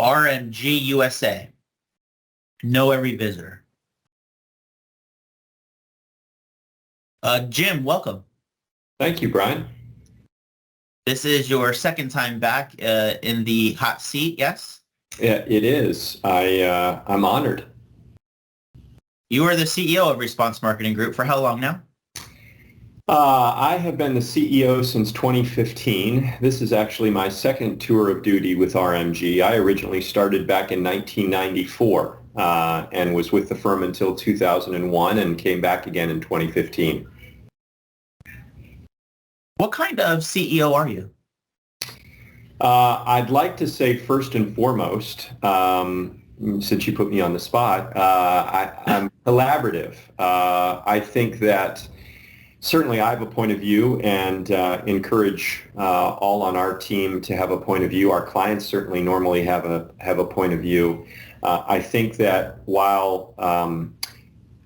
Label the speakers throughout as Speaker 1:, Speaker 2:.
Speaker 1: RMG USA. Know every visitor. Jim, welcome.
Speaker 2: Thank you, Brian.
Speaker 1: This is your second time back in the hot seat, yes?
Speaker 2: Yeah, it is. I'm honored.
Speaker 1: You are the CEO of Response Marketing Group for how long now?
Speaker 2: I have been the CEO since 2015. This is actually my second tour of duty with RMG. I originally started back in 1994 and was with the firm until 2001 and came back again in 2015.
Speaker 1: What kind of CEO are you?
Speaker 2: I'd like to say first and foremost, since you put me on the spot, I'm collaborative. I think that certainly I have a point of view and encourage all on our team to have a point of view. Our clients certainly normally have a point of view. I think that while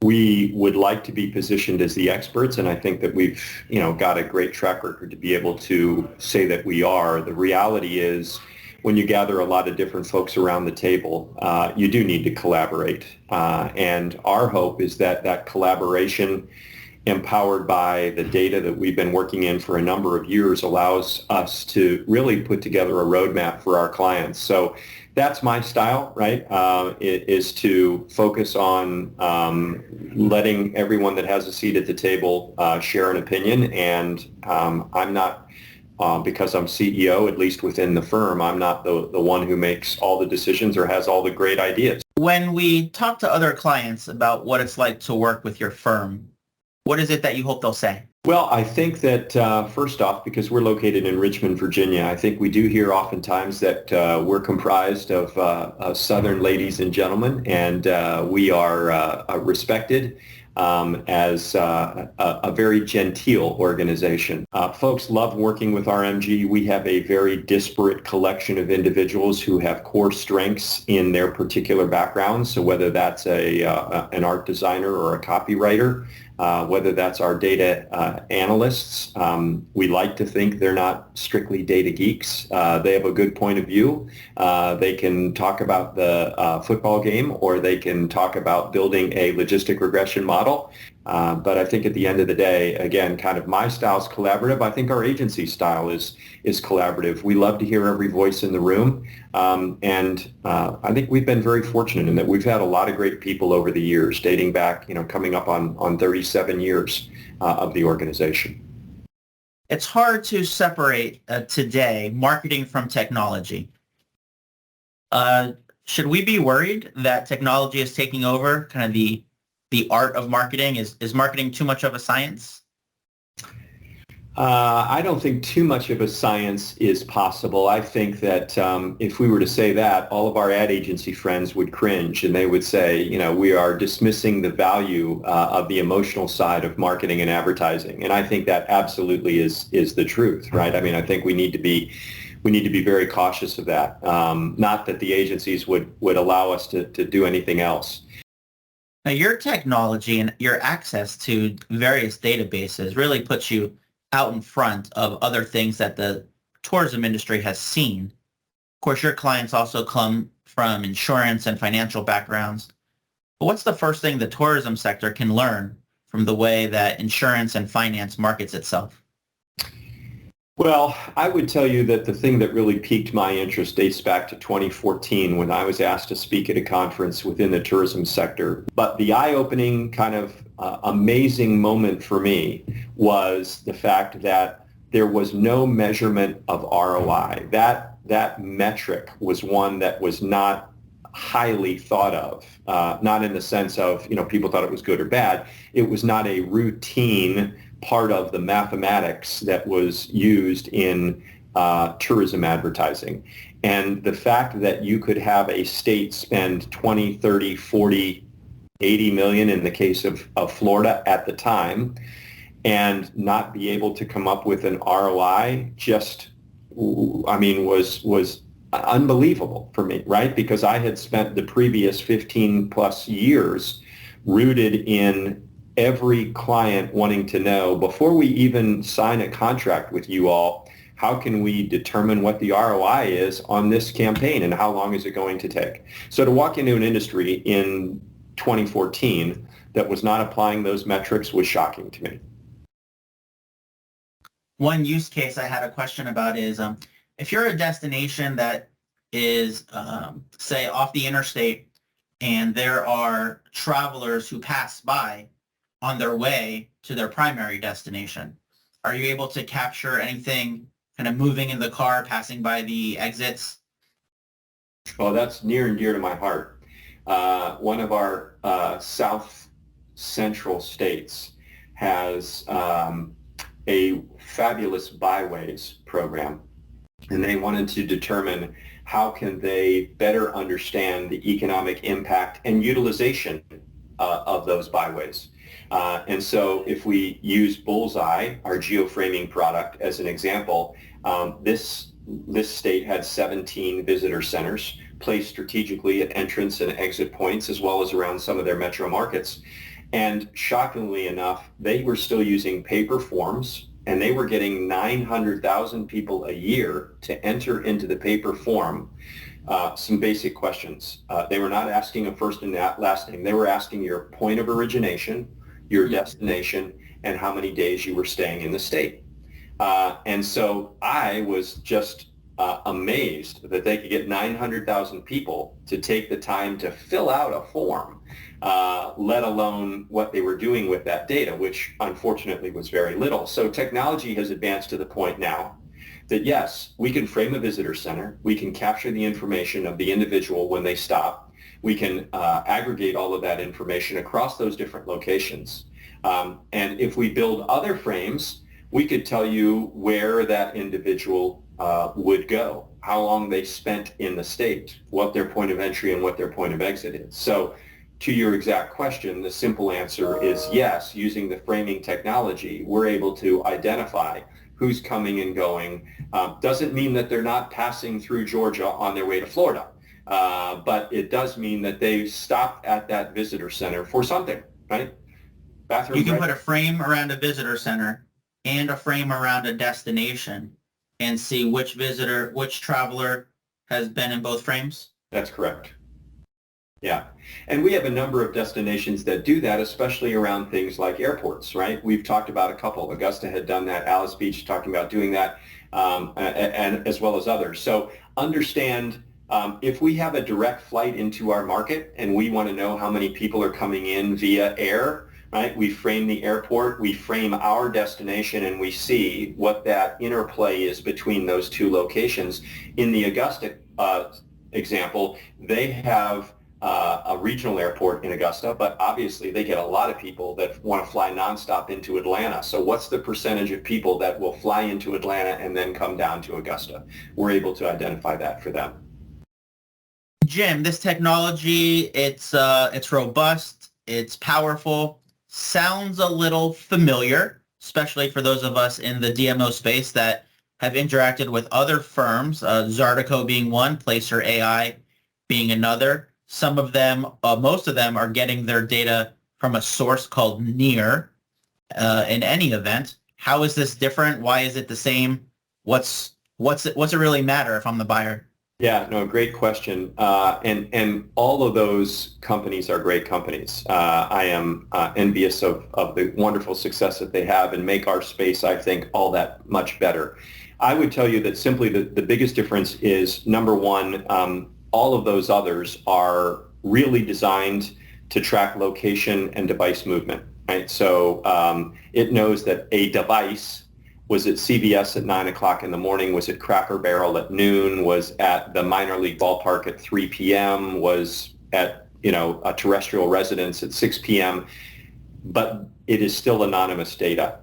Speaker 2: we would like to be positioned as the experts, and I think that we've got a great track record to be able to say that we are, the reality is when you gather a lot of different folks around the table, you do need to collaborate. And our hope is that collaboration, empowered by the data that we've been working in for a number of years, allows us to really put together a roadmap for our clients. So that's my style, right? Is to focus on letting everyone that has a seat at the table share an opinion. And I'm not, because I'm CEO, at least within the firm, I'm not the one who makes all the decisions or has all the great ideas.
Speaker 1: When we talk to other clients about what it's like to work with your firm, what is it that you hope they'll say?
Speaker 2: Well, I think that first off, because we're located in Richmond, Virginia, I think we do hear oftentimes that we're comprised of Southern ladies and gentlemen, and we are respected as a very genteel organization. Folks love working with RMG. We have a very disparate collection of individuals who have core strengths in their particular backgrounds. So whether that's an art designer or a copywriter, whether that's our data analysts, we like to think they're not strictly data geeks. They have a good point of view. They can talk about the football game, or they can talk about building a logistic regression model. But I think at the end of the day, again, kind of my style is collaborative. I think our agency style is collaborative. We love to hear every voice in the room. And I think we've been very fortunate in that we've had a lot of great people over the years, dating back, coming up on 37 years of the organization.
Speaker 1: It's hard to separate today marketing from technology. Should we be worried that technology is taking over kind of the art of marketing? Is marketing too much of a science?
Speaker 2: I don't think too much of a science is possible. I think that if we were to say that, all of our ad agency friends would cringe, and they would say, we are dismissing the value of the emotional side of marketing and advertising. And I think that absolutely is the truth, right? I mean, I think we need to be very cautious of that. Not that the agencies would allow us to do anything else.
Speaker 1: Now, your technology and your access to various databases really puts you out in front of other things that the tourism industry has seen. Of course, your clients also come from insurance and financial backgrounds. But what's the first thing the tourism sector can learn from the way that insurance and finance markets itself?
Speaker 2: Well, I would tell you that the thing that really piqued my interest dates back to 2014 when I was asked to speak at a conference within the tourism sector. But the eye-opening kind of amazing moment for me was the fact that there was no measurement of ROI. That metric was one that was not highly thought of, not in the sense of, people thought it was good or bad. It was not a routine part of the mathematics that was used in tourism advertising. And the fact that you could have a state spend 20, 30, 40, 80 million in the case of Florida at the time and not be able to come up with an ROI was unbelievable for me, right? Because I had spent the previous 15 plus years rooted in every client wanting to know, before we even sign a contract with you all, how can we determine what the ROI is on this campaign and how long is it going to take? So to walk into an industry in 2014 that was not applying those metrics was shocking to me.
Speaker 1: One use case I had a question about is if you're a destination that is, say, off the interstate and there are travelers who pass by on their way to their primary destination, are you able to capture anything kind of moving in the car, passing by the exits?
Speaker 2: Well, that's near and dear to my heart. One of our south central states has a fabulous byways program, and they wanted to determine how can they better understand the economic impact and utilization of those byways. And so if we use Bullseye, our geoframing product, as an example, this state had 17 visitor centers placed strategically at entrance and exit points, as well as around some of their metro markets. And shockingly enough, they were still using paper forms, and they were getting 900,000 people a year to enter into the paper form some basic questions. They were not asking a first and last name. They were asking your point of origination, your destination, and how many days you were staying in the state. And so I was just amazed that they could get 900,000 people to take the time to fill out a form, let alone what they were doing with that data, which unfortunately was very little. So technology has advanced to the point now that yes, we can frame a visitor center, we can capture the information of the individual when they stop, we can aggregate all of that information across those different locations. And if we build other frames, we could tell you where that individual would go, how long they spent in the state, what their point of entry and what their point of exit is. So to your exact question, the simple answer is yes, using the framing technology, we're able to identify who's coming and going. Doesn't mean that they're not passing through Georgia on their way to Florida, but it does mean that they stopped at that visitor center for something, right? Bathroom.
Speaker 1: You can put a frame around a visitor center and a frame around a destination and see which traveler has been in both frames?
Speaker 2: That's correct. Yeah. And we have a number of destinations that do that, especially around things like airports, right? We've talked about a couple. Augusta had done that. Alice Beach talking about doing that, and as well as others. So understand if we have a direct flight into our market and we want to know how many people are coming in via air, right? We frame the airport, we frame our destination, and we see what that interplay is between those two locations. In the Augusta example, they have a regional airport in Augusta, but obviously they get a lot of people that want to fly nonstop into Atlanta. So what's the percentage of people that will fly into Atlanta and then come down to Augusta? We're able to identify that for them.
Speaker 1: Jim, this technology, it's robust, it's powerful, sounds a little familiar, especially for those of us in the DMO space that have interacted with other firms, Zartico being one, Placer AI being another. Some of them, most of them are getting their data from a source called Near. In any event, how is this different? Why is it the same? What's it really matter if I'm the buyer?
Speaker 2: Yeah, no, great question. And all of those companies are great companies. I am envious of the wonderful success that they have and make our space, I think, all that much better. I would tell you that simply the biggest difference is, number one, all of those others are really designed to track location and device movement, right? So it knows that a device was at CVS at 9 o'clock in the morning, was at Cracker Barrel at noon, was at the minor league ballpark at 3 p.m., was at a terrestrial residence at 6 p.m., but it is still anonymous data.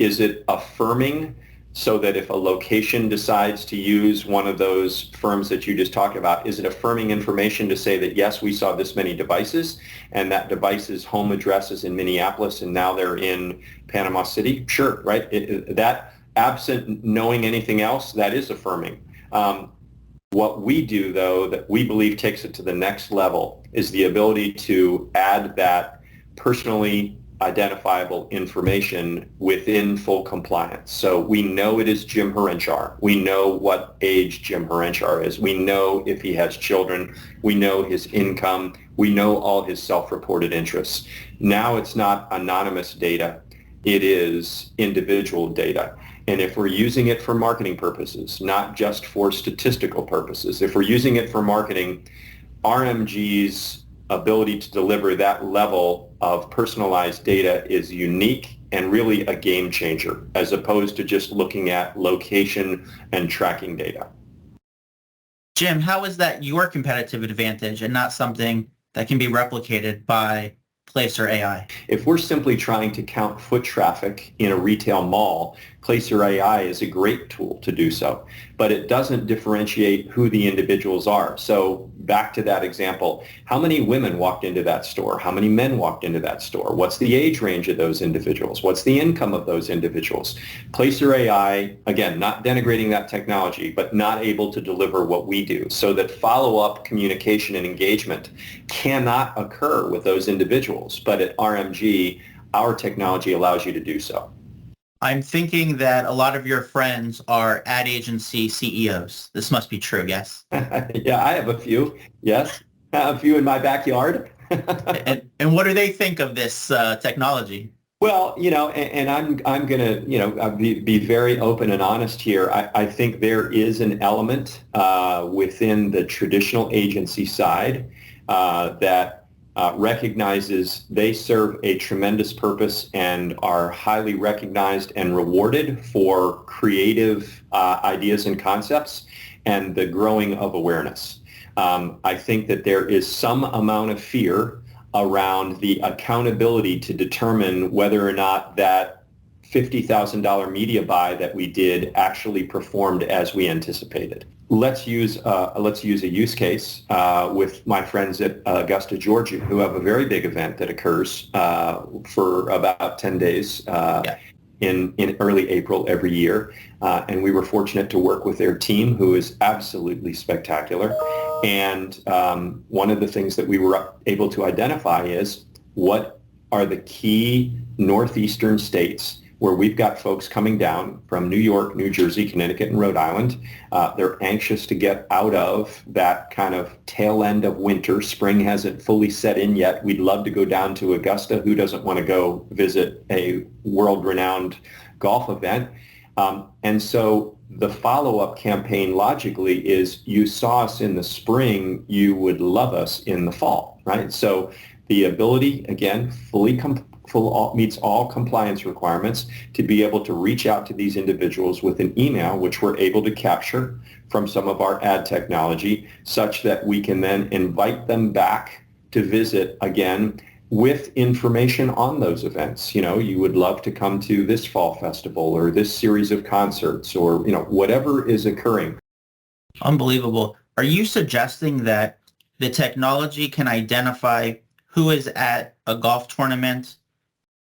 Speaker 2: Is it affirming so that if a location decides to use one of those firms that you just talked about, is it affirming information to say that, yes, we saw this many devices and that device's home address is in Minneapolis and now they're in Panama City? Sure, right? That, absent knowing anything else, that is affirming. What we do, though, that we believe takes it to the next level is the ability to add that personally identifiable information within full compliance. So we know it is Jim Harenchar. We know what age Jim Harenchar is. We know if he has children. We know his income. We know all his self-reported interests. Now it's not anonymous data. It is individual data. And if we're using it for marketing purposes, not just for statistical purposes, if we're using it for marketing, RMG's ability to deliver that level of personalized data is unique and really a game changer, as opposed to just looking at location and tracking data.
Speaker 1: Jim, how is that your competitive advantage and not something that can be replicated by Placer AI?
Speaker 2: If we're simply trying to count foot traffic in a retail mall, Placer AI is a great tool to do so, but it doesn't differentiate who the individuals are. So back to that example, how many women walked into that store? How many men walked into that store? What's the age range of those individuals? What's the income of those individuals? Placer AI, again, not denigrating that technology, but not able to deliver what we do, so that follow-up communication and engagement cannot occur with those individuals. But at RMG, our technology allows you to do so.
Speaker 1: I'm thinking that a lot of your friends are ad agency CEOs. This must be true, yes?
Speaker 2: Yeah, I have a few. Yes, a few in my backyard.
Speaker 1: And what do they think of this technology?
Speaker 2: Well, and I'm going to, be very open and honest here. I think there is an element within the traditional agency side that recognizes they serve a tremendous purpose and are highly recognized and rewarded for creative ideas and concepts and the growing of awareness. I think that there is some amount of fear around the accountability to determine whether or not that $50,000 media buy that we did actually performed as we anticipated. Let's use a use case with my friends at Augusta, Georgia, who have a very big event that occurs for about 10 days in early April every year. And we were fortunate to work with their team, who is absolutely spectacular. And one of the things that we were able to identify is what are the key northeastern states where we've got folks coming down from New York, New Jersey, Connecticut, and Rhode Island. They're anxious to get out of that kind of tail end of winter. Spring hasn't fully set in yet. We'd love to go down to Augusta. Who doesn't want to go visit a world-renowned golf event? And so the follow-up campaign logically is, you saw us in the spring, you would love us in the fall, right? So the ability, again, meets all compliance requirements to be able to reach out to these individuals with an email, which we're able to capture from some of our ad technology, such that we can then invite them back to visit again with information on those events. You would love to come to this fall festival or this series of concerts, or whatever is occurring.
Speaker 1: Unbelievable. Are you suggesting that the technology can identify who is at a golf tournament,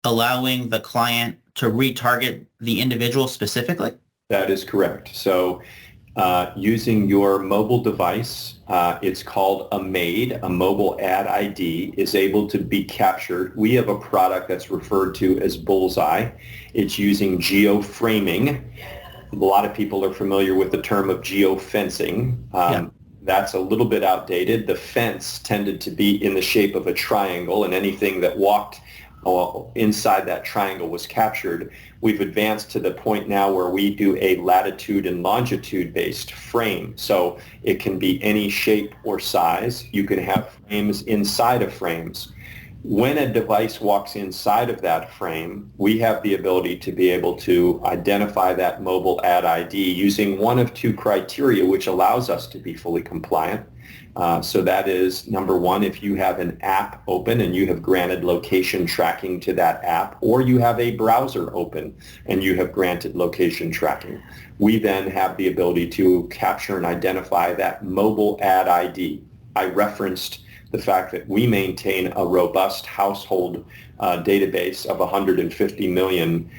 Speaker 1: allowing the client to retarget the individual specifically?
Speaker 2: That is correct. So using your mobile device, it's called a MAID, a mobile ad ID, is able to be captured. We have a product that's referred to as Bullseye. It's using geoframing. A lot of people are familiar with the term of geofencing. That's a little bit outdated. The fence tended to be in the shape of a triangle, and anything that walked inside that triangle was captured. We've advanced to the point now where we do a latitude and longitude based frame. So it can be any shape or size. You can have frames inside of frames. When a device walks inside of that frame, we have the ability to be able to identify that mobile ad ID using one of two criteria, which allows us to be fully compliant. So that is, number one, if you have an app open and you have granted location tracking to that app, or you have a browser open and you have granted location tracking, we then have the ability to capture and identify that mobile ad ID. I referenced the fact that we maintain a robust household database of 150 million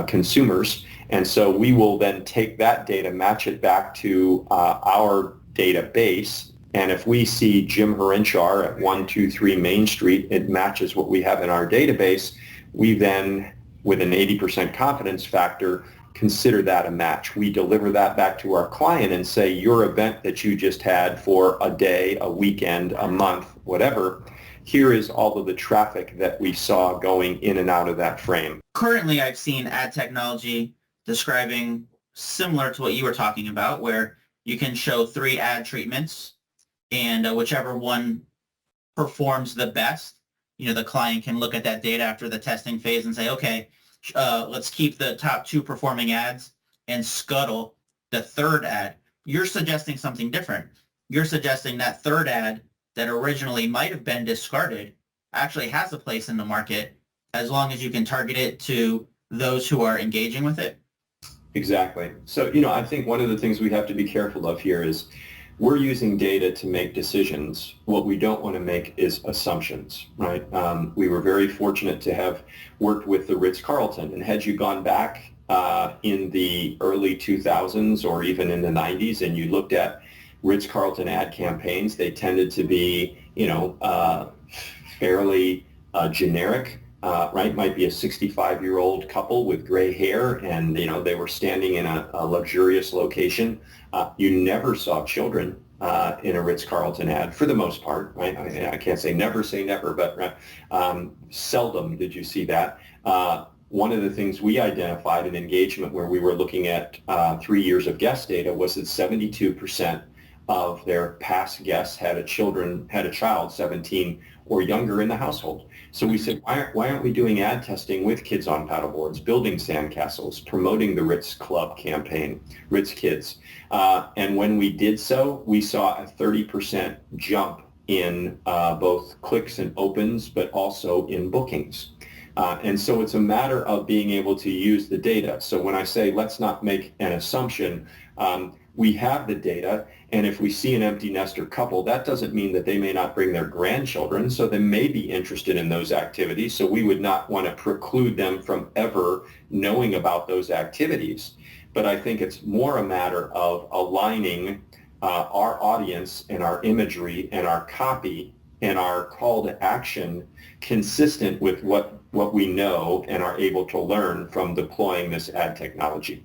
Speaker 2: consumers. And so we will then take that data, match it back to our database. And if we see Jim Harenchar at 123 Main Street, it matches what we have in our database. we then, with an 80% confidence factor, consider that a match. We deliver that back to our client and say, your event that you just had for a day, a weekend, a month, whatever, here is all of the traffic that we saw going in and out of that frame.
Speaker 1: Currently, I've seen ad technology describing similar to what you were talking about, where you can show 3 ad treatments, and whichever one performs the best, the client can look at that data after the testing phase and say, okay, let's keep the top 2 performing ads and scuttle the third ad. You're suggesting something different. You're suggesting that third ad that originally might have been discarded actually has a place in the market as long as you can target it to those who are engaging with it.
Speaker 2: Exactly. So, I think one of the things we have to be careful of here is we're using data to make decisions. What we don't want to make is assumptions, right? We were very fortunate to have worked with the Ritz-Carlton, and had you gone back in the early 2000s or even in the 90s and you looked at Ritz-Carlton ad campaigns, they tended to be, fairly generic. Right, might be a 65-year-old couple with gray hair, and they were standing in a luxurious location. You never saw children in a Ritz-Carlton ad, for the most part. Right, I can't say never, but seldom did you see that. One of the things we identified in engagement where we were looking at 3 years of guest data was that 72% of their past guests had a child 17 or younger in the household. So we said, why aren't we doing ad testing with kids on paddleboards, building sandcastles, promoting the Ritz Club campaign, Ritz Kids? And when we did so, we saw a 30% jump in both clicks and opens, but also in bookings. And so it's a matter of being able to use the data. So when I say let's not make an assumption, we have the data, and if we see an empty nester couple, that doesn't mean that they may not bring their grandchildren, so they may be interested in those activities, so we would not want to preclude them from ever knowing about those activities. But I think it's more a matter of aligning our audience and our imagery and our copy and our call to action consistent with what we know and are able to learn from deploying this ad technology.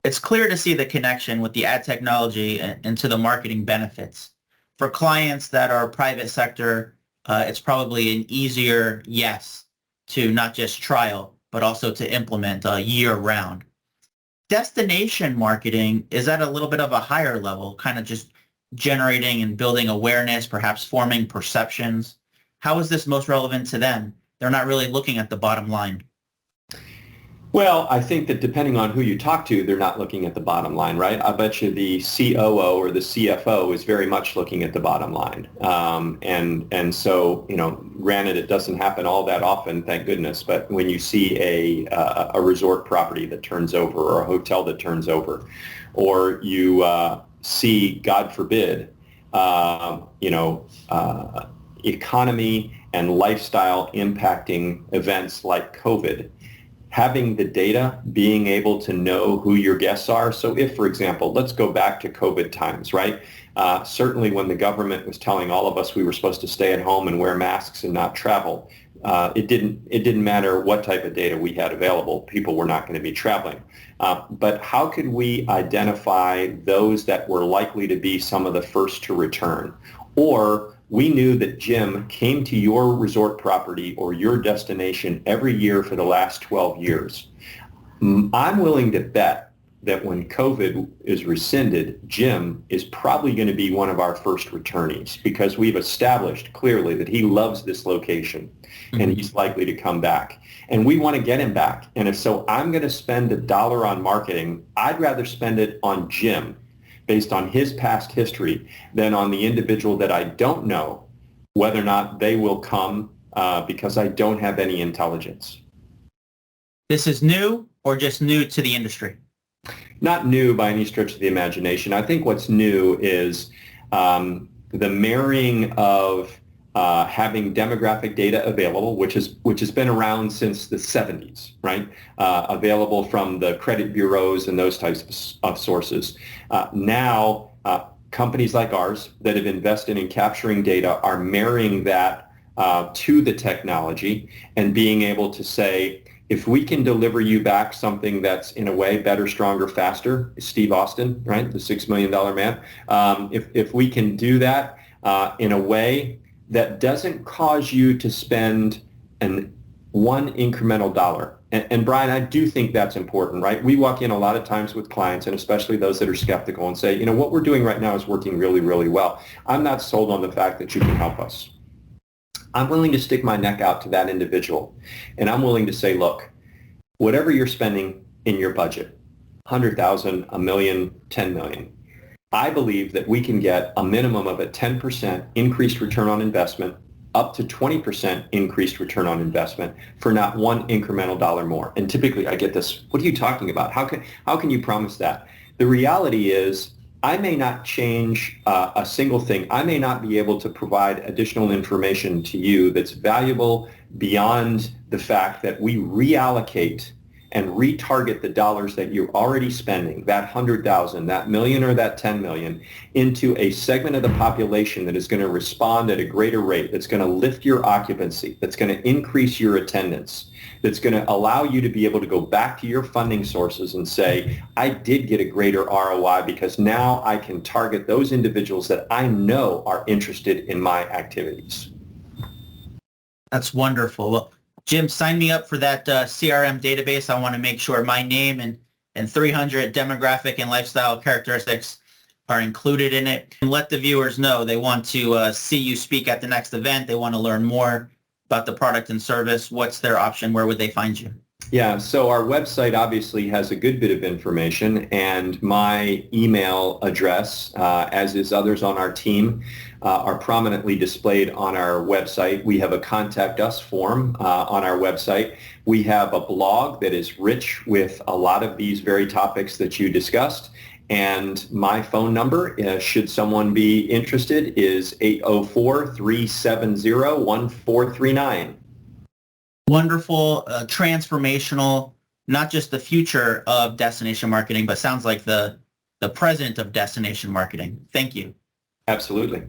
Speaker 1: It's clear to see the connection with the ad technology and to the marketing benefits. For clients that are private sector, it's probably an easier yes to not just trial, but also to implement year round. Destination marketing is at a little bit of a higher level, kind of just generating and building awareness, perhaps forming perceptions. How is this most relevant to them? They're not really looking at the bottom line.
Speaker 2: Well, I think that depending on who you talk to, they're not looking at the bottom line, right? I bet you the COO or the CFO is very much looking at the bottom line. And so, granted, it doesn't happen all that often, thank goodness, but when you see a resort property that turns over or a hotel that turns over, or you see, God forbid, economy and lifestyle impacting events like COVID, having the data, being able to know who your guests are. So if, for example, let's go back to COVID times, right? Certainly when the government was telling all of us we were supposed to stay at home and wear masks and not travel, it didn't matter what type of data we had available. People were not going to be traveling. But how could we identify those that were likely to be some of the first to return? Or we knew that Jim came to your resort property or your destination every year for the last 12 years. I'm willing to bet that when COVID is rescinded, Jim is probably going to be one of our first returnees because we've established clearly that he loves this location and he's likely to come back. And we want to get him back. And if so, I'm going to spend $1 on marketing. I'd rather spend it on Jim based on his past history than on the individual that I don't know whether or not they will come because I don't have any intelligence.
Speaker 1: This is new or just new to the industry?
Speaker 2: Not new by any stretch of the imagination. I think what's new is the marrying of having demographic data available, which has been around since the 70s, right? Available from the credit bureaus and those types of sources. Now, companies like ours that have invested in capturing data are marrying that to the technology and being able to say, if we can deliver you back something that's in a way better, stronger, faster, Steve Austin, right, the $6 million man, if we can do that in a way that doesn't cause you to spend one incremental dollar. And Brian, I do think that's important, right? We walk in a lot of times with clients, and especially those that are skeptical, and say, what we're doing right now is working really, really well. I'm not sold on the fact that you can help us. I'm willing to stick my neck out to that individual, and I'm willing to say, look, whatever you're spending in your budget, 100,000, a million, 10 million, I believe that we can get a minimum of a 10% increased return on investment, up to 20% increased return on investment for not one incremental dollar more. And typically I get this, what are you talking about? How can you promise that? The reality is, I may not change a single thing. I may not be able to provide additional information to you that's valuable beyond the fact that we reallocate and retarget the dollars that you're already spending, that 100,000, that million, or that 10 million, into a segment of the population that is going to respond at a greater rate, that's going to lift your occupancy, that's going to increase your attendance, that's going to allow you to be able to go back to your funding sources and say, I did get a greater ROI because now I can target those individuals that I know are interested in my activities.
Speaker 1: That's wonderful. Well, Jim, sign me up for that CRM database. I want to make sure my name and 300 demographic and lifestyle characteristics are included in it. And let the viewers know they want to see you speak at the next event. They want to learn more about the product and service. What's their option? Where would they find you?
Speaker 2: Yeah, so our website obviously has a good bit of information, and my email address, as is others on our team, are prominently displayed on our website. We have a contact us form on our website. We have a blog that is rich with a lot of these very topics that you discussed. And my phone number, should someone be interested, is 804-370-1439.
Speaker 1: Wonderful, transformational, not just the future of destination marketing, but sounds like the present of destination marketing. Thank you.
Speaker 2: Absolutely.